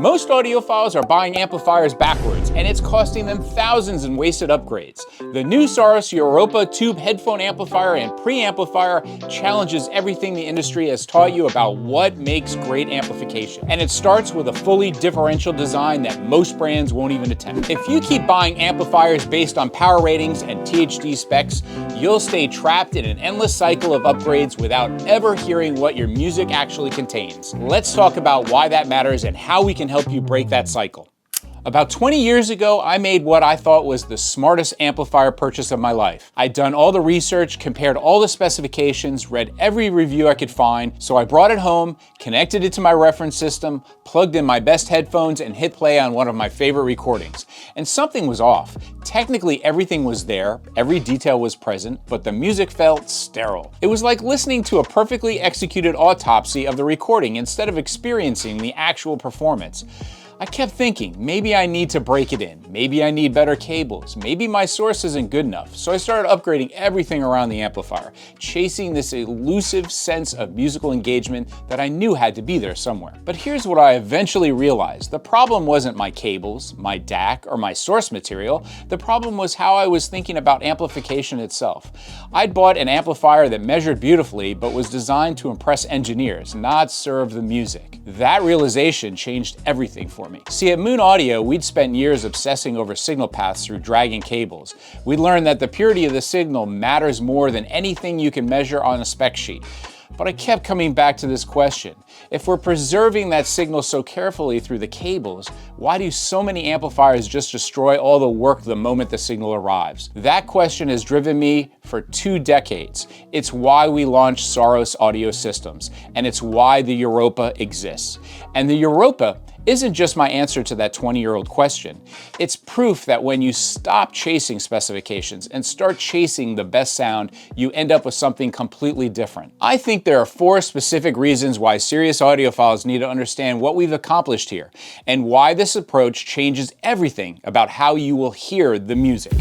Most audiophiles are buying amplifiers backwards, and it's costing them thousands in wasted upgrades. The new Saros Europa tube headphone amplifier and preamplifier challenges everything the industry has taught you about what makes great amplification. And it starts with a fully differential design that most brands won't even attempt. If you keep buying amplifiers based on power ratings and THD specs, you'll stay trapped in an endless cycle of upgrades without ever hearing what your music actually contains. Let's talk about why that matters and how we can help you break that cycle. About 20 years ago, I made what I thought was the smartest amplifier purchase of my life. I'd done all the research, compared all the specifications, read every review I could find, so I brought it home, connected it to my reference system, plugged in my best headphones, and hit play on one of my favorite recordings. And something was off. Technically, everything was there, every detail was present, but the music felt sterile. It was like listening to a perfectly executed autopsy of the recording instead of experiencing the actual performance. I kept thinking, maybe I need to break it in. Maybe I need better cables. Maybe my source isn't good enough. So I started upgrading everything around the amplifier, chasing this elusive sense of musical engagement that I knew had to be there somewhere. But here's what I eventually realized. The problem wasn't my cables, my DAC, or my source material. The problem was how I was thinking about amplification itself. I'd bought an amplifier that measured beautifully, but was designed to impress engineers, not serve the music. That realization changed everything for me. See, at Moon Audio, we'd spent years obsessing over signal paths through dragging cables. We learned that the purity of the signal matters more than anything you can measure on a spec sheet. But I kept coming back to this question. If we're preserving that signal so carefully through the cables, why do so many amplifiers just destroy all the work the moment the signal arrives? That question has driven me for 2 decades. It's why we launched Saros Audio Systems, and it's why the Europa exists. And the Europa isn't just my answer to that 20-year-old question. It's proof that when you stop chasing specifications and start chasing the best sound, you end up with something completely different. I think there are 4 specific reasons why serious audiophiles need to understand what we've accomplished here, and why this approach changes everything about how you will hear the music.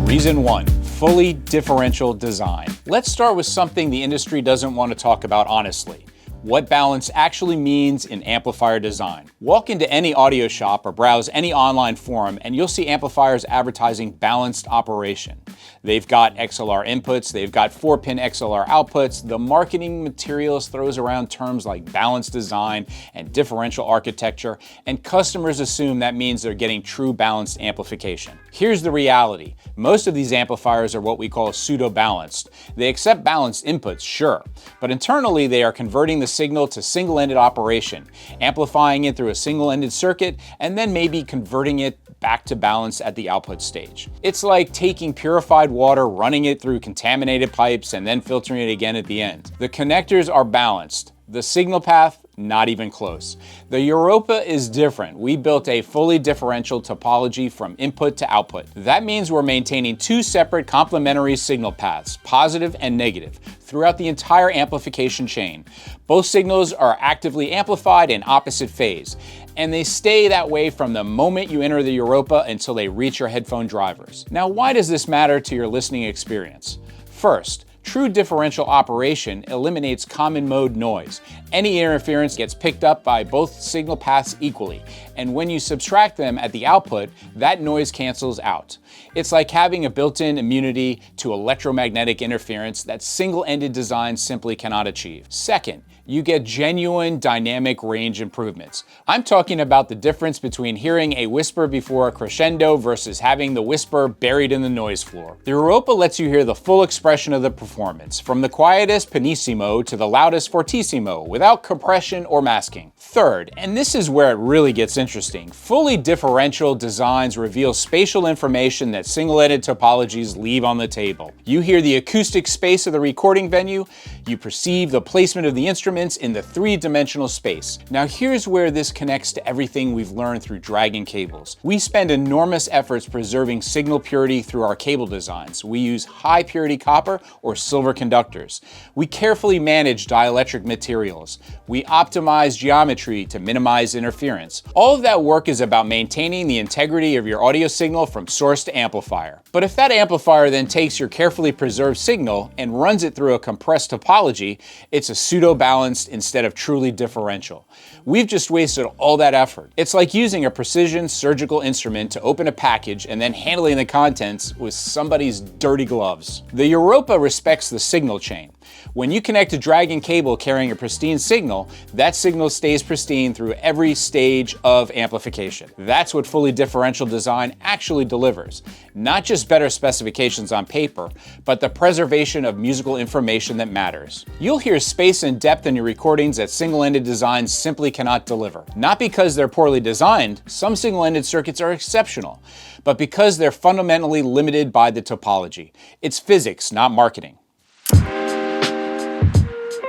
Reason 1. Fully differential design. Let's start with something the industry doesn't want to talk about honestly. What balance actually means in amplifier design. Walk into any audio shop or browse any online forum and you'll see amplifiers advertising balanced operation. They've got XLR inputs, they've got 4-pin XLR outputs. The marketing materials throws around terms like balanced design and differential architecture, and customers assume that means they're getting true balanced amplification. Here's the reality. Most of these amplifiers are what we call pseudo-balanced. They accept balanced inputs, sure, but internally they are converting the signal to single-ended operation, amplifying it through a single-ended circuit, and then maybe converting it back to balance at the output stage. It's like taking purified water, running it through contaminated pipes, and then filtering it again at the end. The connectors are balanced. The signal path, not even close. The Europa is different. We built a fully differential topology from input to output. That means we're maintaining 2 separate complementary signal paths, positive and negative, throughout the entire amplification chain. Both signals are actively amplified in opposite phase, and they stay that way from the moment you enter the Europa until they reach your headphone drivers. Now, why does this matter to your listening experience? First, true differential operation eliminates common mode noise. Any interference gets picked up by both signal paths equally, and when you subtract them at the output, that noise cancels out. It's like having a built-in immunity to electromagnetic interference that single-ended designs simply cannot achieve. Second, you get genuine dynamic range improvements. I'm talking about the difference between hearing a whisper before a crescendo versus having the whisper buried in the noise floor. The Europa lets you hear the full expression of the performance, from the quietest pianissimo to the loudest fortissimo, without compression or masking. Third, and this is where it really gets interesting, fully differential designs reveal spatial information that single-ended topologies leave on the table. You hear the acoustic space of the recording venue, you perceive the placement of the instruments in the 3-dimensional space. Now here's where this connects to everything we've learned through dragging cables. We spend enormous efforts preserving signal purity through our cable designs. We use high purity copper or silver conductors. We carefully manage dielectric materials. We optimize geometry to minimize interference. All of that work is about maintaining the integrity of your audio signal from source to amplifier. But if that amplifier then takes your carefully preserved signal and runs it through a compressed topology, it's a pseudo-balanced pseudo-balanced instead of truly differential. We've just wasted all that effort. It's like using a precision surgical instrument to open a package and then handling the contents with somebody's dirty gloves. The Europa respects the signal chain. When you connect a dragon cable carrying a pristine signal, that signal stays pristine through every stage of amplification. That's what fully differential design actually delivers. Not just better specifications on paper, but the preservation of musical information that matters. You'll hear space and depth in your recordings that single-ended designs simply cannot deliver. Not because they're poorly designed, some single-ended circuits are exceptional, but because they're fundamentally limited by the topology. It's physics, not marketing.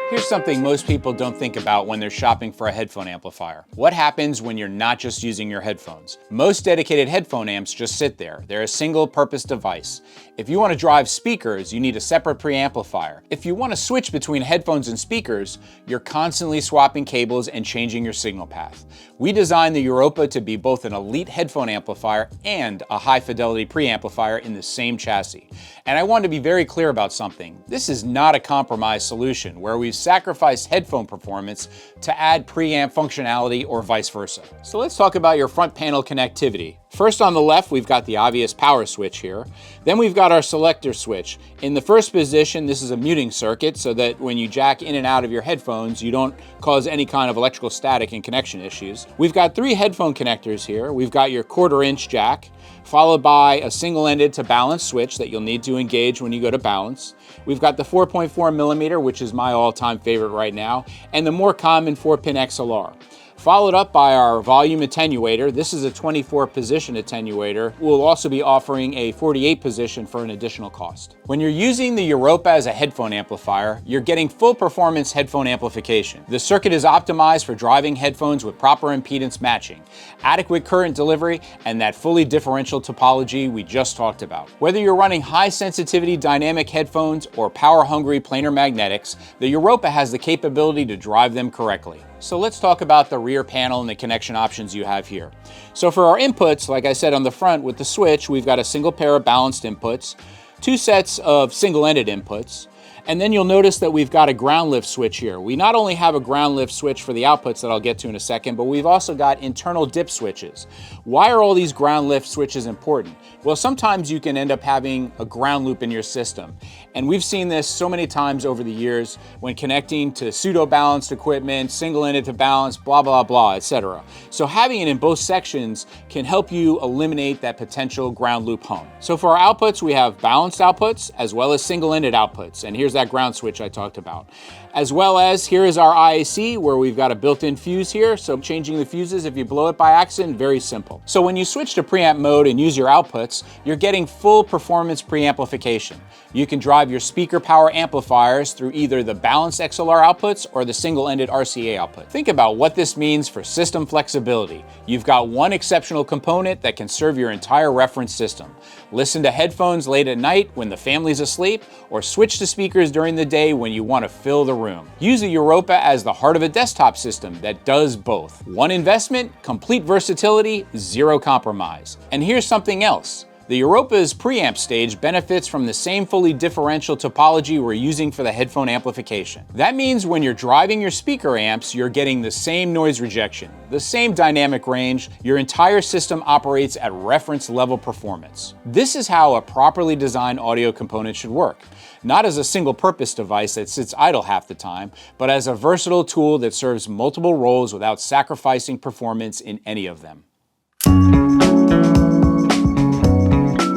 Here's something most people don't think about when they're shopping for a headphone amplifier. What happens when you're not just using your headphones? Most dedicated headphone amps just sit there. They're a single-purpose device. If you want to drive speakers, you need a separate preamplifier. If you want to switch between headphones and speakers, you're constantly swapping cables and changing your signal path. We designed the Europa to be both an elite headphone amplifier and a high-fidelity preamplifier in the same chassis. And I want to be very clear about something. This is not a compromise solution where we've sacrificed headphone performance to add preamp functionality or vice versa. So let's talk about your front panel connectivity. First, on the left, we've got the obvious power switch here. Then we've got our selector switch. In the first position, this is a muting circuit so that when you jack in and out of your headphones, you don't cause any kind of electrical static and connection issues. We've got 3 headphone connectors here. We've got your 1/4-inch jack, followed by a single-ended to balance switch that you'll need to engage when you go to balance. We've got the 4.4mm, which is my all-time favorite right now, and the more common 4-pin XLR. Followed up by our volume attenuator. This is a 24-position attenuator. We'll also be offering a 48-position for an additional cost. When you're using the Europa as a headphone amplifier, you're getting full performance headphone amplification. The circuit is optimized for driving headphones with proper impedance matching, adequate current delivery, and that fully differential topology we just talked about. Whether you're running high-sensitivity dynamic headphones or power-hungry planar magnetics, the Europa has the capability to drive them correctly. So let's talk about the rear panel and the connection options you have here. So for our inputs, like I said on the front with the switch, we've got a single pair of balanced inputs, 2 sets of single-ended inputs, and then you'll notice that we've got a ground lift switch here. We not only have a ground lift switch for the outputs that I'll get to in a second, but we've also got internal dip switches. Why are all these ground lift switches important? Well, sometimes you can end up having a ground loop in your system. And we've seen this so many times over the years when connecting to pseudo-balanced equipment, single-ended to balance, blah, blah, blah, etc. So having it in both sections can help you eliminate that potential ground loop home. So for our outputs, we have balanced outputs as well as single-ended outputs. And here's that ground switch I talked about. As well as here is our IAC where we've got a built-in fuse here. So changing the fuses, if you blow it by accident, very simple. So when you switch to preamp mode and use your outputs, you're getting full performance preamplification. You can drive your speaker power amplifiers through either the balanced XLR outputs or the single-ended RCA output. Think about what this means for system flexibility. You've got one exceptional component that can serve your entire reference system. Listen to headphones late at night when the family's asleep, or switch to speakers during the day when you want to fill the room. Use the Europa as the heart of a desktop system that does both. One investment, complete versatility, zero compromise. And here's something else. The Europa's preamp stage benefits from the same fully differential topology we're using for the headphone amplification. That means when you're driving your speaker amps, you're getting the same noise rejection, the same dynamic range. Your entire system operates at reference level performance. This is how a properly designed audio component should work. Not as a single-purpose device that sits idle half the time, but as a versatile tool that serves multiple roles without sacrificing performance in any of them.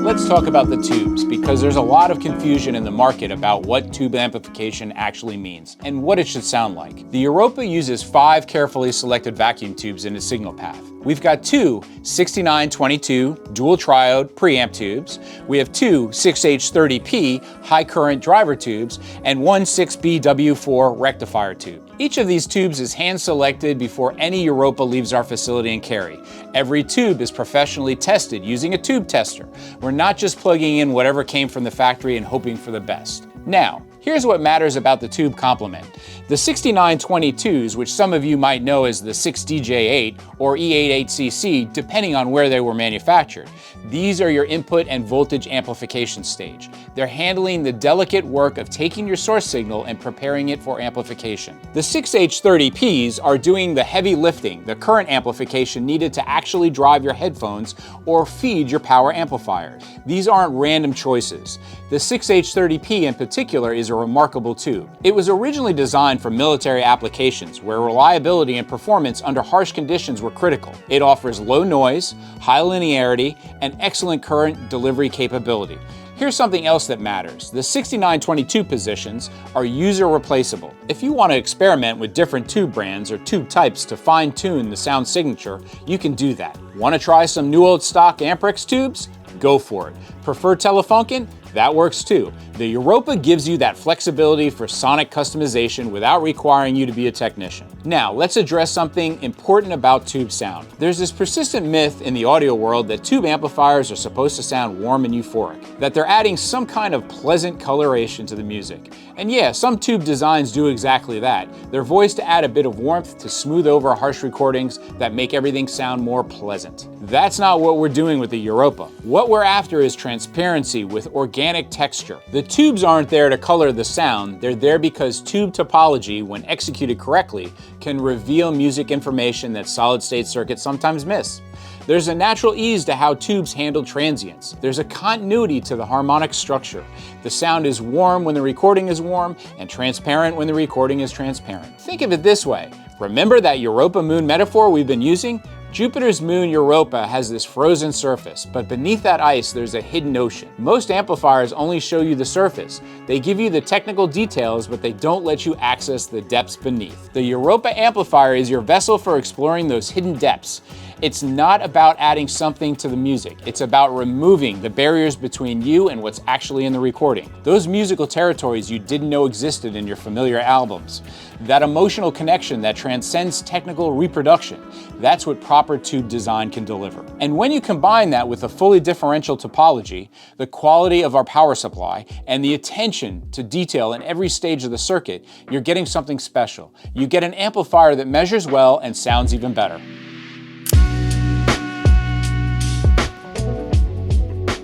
Let's talk about the tubes, because there's a lot of confusion in the market about what tube amplification actually means and what it should sound like. The Europa uses 5 carefully selected vacuum tubes in its signal path. We've got 2 6922 dual triode preamp tubes. We have 2 6H30P high current driver tubes and 1 6BW4 rectifier tube. Each of these tubes is hand selected before any Europa leaves our facility in Cary. Every tube is professionally tested using a tube tester. We're not just plugging in whatever came from the factory and hoping for the best. Now, here's Here's what matters about the tube complement. The 6922s, which some of you might know as the 6DJ8 or E88CC, depending on where they were manufactured. These are your input and voltage amplification stage. They're handling the delicate work of taking your source signal and preparing it for amplification. The 6H30Ps are doing the heavy lifting, the current amplification needed to actually drive your headphones or feed your power amplifier. These aren't random choices. The 6H30P in particular is a remarkable tube. It was originally designed for military applications where reliability and performance under harsh conditions were critical. It offers low noise, high linearity, and excellent current delivery capability. Here's something else that matters. The 6922 positions are user replaceable. If you want to experiment with different tube brands or tube types to fine-tune the sound signature, you can do that. Want to try some new old stock Amprex tubes? Go for it. Prefer Telefunken? That works too. The Europa gives you that flexibility for sonic customization without requiring you to be a technician. Now, let's address something important about tube sound. There's this persistent myth in the audio world that tube amplifiers are supposed to sound warm and euphoric, that they're adding some kind of pleasant coloration to the music. And yeah, some tube designs do exactly that. They're voiced to add a bit of warmth to smooth over harsh recordings that make everything sound more pleasant. That's not what we're doing with the Europa. What we're after is transparency with organic texture. The tubes aren't there to color the sound, they're there because tube topology, when executed correctly, can reveal music information that solid-state circuits sometimes miss. There's a natural ease to how tubes handle transients. There's a continuity to the harmonic structure. The sound is warm when the recording is warm, and transparent when the recording is transparent. Think of it this way. Remember that Europa moon metaphor we've been using? Jupiter's moon Europa has this frozen surface, but beneath that ice there's a hidden ocean. Most amplifiers only show you the surface. They give you the technical details, but they don't let you access the depths beneath. The Europa amplifier is your vessel for exploring those hidden depths. It's not about adding something to the music. It's about removing the barriers between you and what's actually in the recording. Those musical territories you didn't know existed in your familiar albums. That emotional connection that transcends technical reproduction. That's what proper tube design can deliver. And when you combine that with a fully differential topology, the quality of our power supply, and the attention to detail in every stage of the circuit, you're getting something special. You get an amplifier that measures well and sounds even better.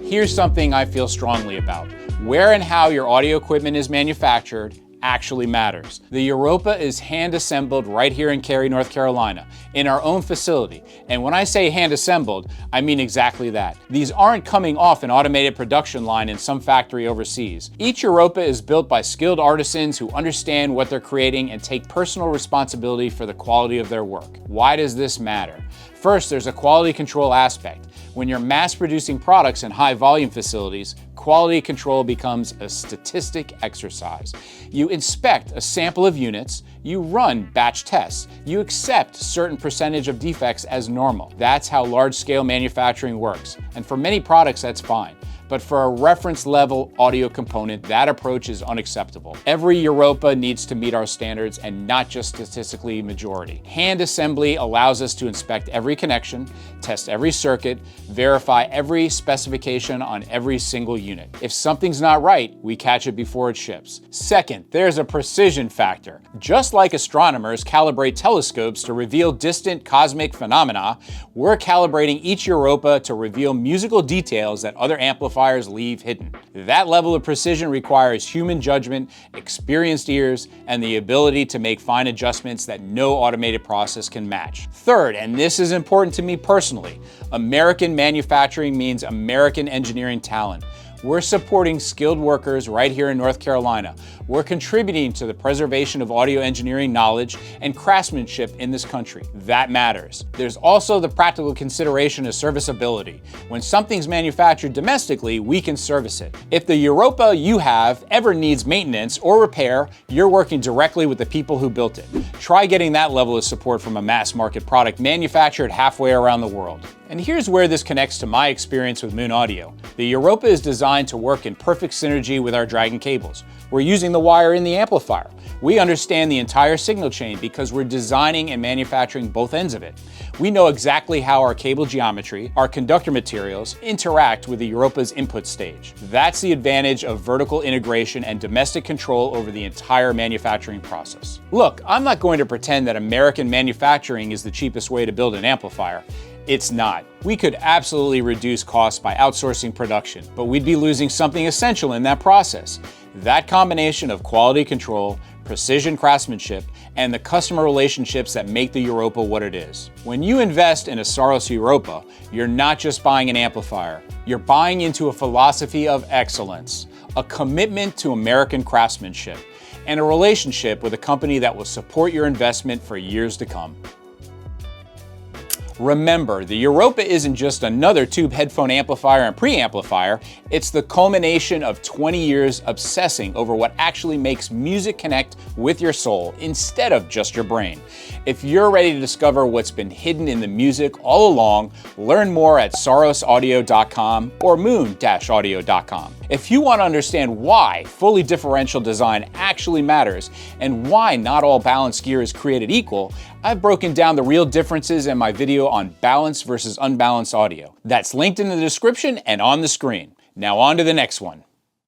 Here's something I feel strongly about. Where and how your audio equipment is manufactured actually matters. The Europa is hand-assembled right here in Cary, North Carolina, in our own facility. And when I say hand-assembled, I mean exactly that. These aren't coming off an automated production line in some factory overseas. Each Europa is built by skilled artisans who understand what they're creating and take personal responsibility for the quality of their work. Why does this matter? First, there's a quality control aspect. When you're mass-producing products in high-volume facilities, quality control becomes a statistic exercise. You inspect a sample of units, you run batch tests, you accept a certain percentage of defects as normal. That's how large-scale manufacturing works, and for many products that's fine. But for a reference-level audio component, that approach is unacceptable. Every Europa needs to meet our standards and not just statistically majority. Hand assembly allows us to inspect every connection, test every circuit, verify every specification on every single unit. If something's not right, we catch it before it ships. Second, there's a precision factor. Just like astronomers calibrate telescopes to reveal distant cosmic phenomena, we're calibrating each Europa to reveal musical details that other amplifiers leave hidden. That level of precision requires human judgment, experienced ears, and the ability to make fine adjustments that no automated process can match. Third, and this is important to me personally, American manufacturing means American engineering talent. We're supporting skilled workers right here in North Carolina. We're contributing to the preservation of audio engineering knowledge and craftsmanship in this country. That matters. There's also the practical consideration of serviceability. When something's manufactured domestically, we can service it. If the Europa you have ever needs maintenance or repair, you're working directly with the people who built it. Try getting that level of support from a mass market product manufactured halfway around the world. And here's where this connects to my experience with Moon Audio. The Europa is designed to work in perfect synergy with our Dragon cables. We're using the wire in the amplifier. We understand the entire signal chain because we're designing and manufacturing both ends of it. We know exactly how our cable geometry, our conductor materials, interact with the Europa's input stage. That's the advantage of vertical integration and domestic control over the entire manufacturing process. Look, I'm not going to pretend that American manufacturing is the cheapest way to build an amplifier. It's not. We could absolutely reduce costs by outsourcing production, but we'd be losing something essential in that process. That combination of quality control, precision craftsmanship, and the customer relationships that make the Europa what it is. When you invest in a Saros Europa, you're not just buying an amplifier, you're buying into a philosophy of excellence, a commitment to American craftsmanship, and a relationship with a company that will support your investment for years to come. Remember, the Europa isn't just another tube headphone amplifier and preamplifier, it's the culmination of 20 years obsessing over what actually makes music connect with your soul instead of just your brain. If you're ready to discover what's been hidden in the music all along, learn more at sarosaudio.com or moon-audio.com. If you want to understand why fully differential design actually matters and why not all balanced gear is created equal, I've broken down the real differences in my video on balanced versus unbalanced audio. That's linked in the description and on the screen. Now on to the next one.